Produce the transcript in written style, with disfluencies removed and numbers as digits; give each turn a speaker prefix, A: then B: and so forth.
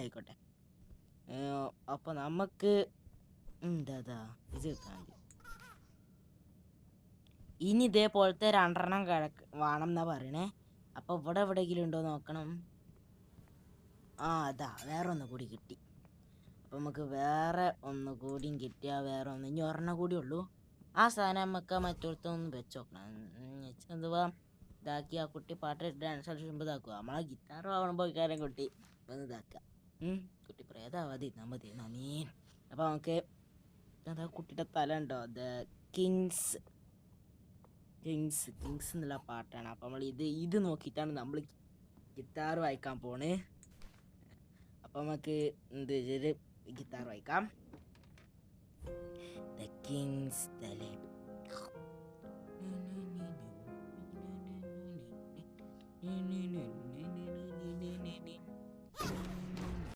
A: ആയിക്കോട്ടെ. അപ്പോൾ നമുക്ക് എന്താ ഇത് കിട്ടാൻ മതി. ഇനി ഇതേപോലത്തെ 2 വേണം എന്നാ പറയണേ. അപ്പോൾ ഇവിടെ എവിടെയെങ്കിലും ഉണ്ടോ നോക്കണം. അതാ വേറെ ഒന്ന് കൂടി കിട്ടി. അപ്പം നമുക്ക് വേറെ ഒന്ന് കൂടിയും കിട്ടിയാൽ വേറെ ഒന്ന് ഇനി ഒരെണ്ണം കൂടി ഉള്ളൂ. ആ സാധനം നമുക്ക് മറ്റൊരുത്തൊന്ന് വെച്ച് നോക്കണം. എന്തുവാ ഇതാക്കി ആ കുട്ടി പാട്ട് ഡാൻസ് കളിച്ചുമ്പോൾ ഇതാക്കുക. നമ്മളെ ഗിറ്റാർ ആവണമ്പോൾ കാര്യം കുട്ടി ഒന്ന് ഇതാക്കുക. കുട്ടി പ്രേതാവാതി മതി നനീ. അപ്പോൾ നമുക്ക് അതാ കുട്ടിയുടെ തല ഉണ്ടോ, ദ കിങ്സ് എന്നുള്ള പാട്ടാണ്. അപ്പം നമ്മൾ ഇത് നോക്കിയിട്ടാണ് നമ്മൾ ഗിറ്റാർ വായിക്കാൻ പോണ്. അപ്പം നമുക്ക് ഗിറ്റാർ വായിക്കാം. The Kings തലേബ്.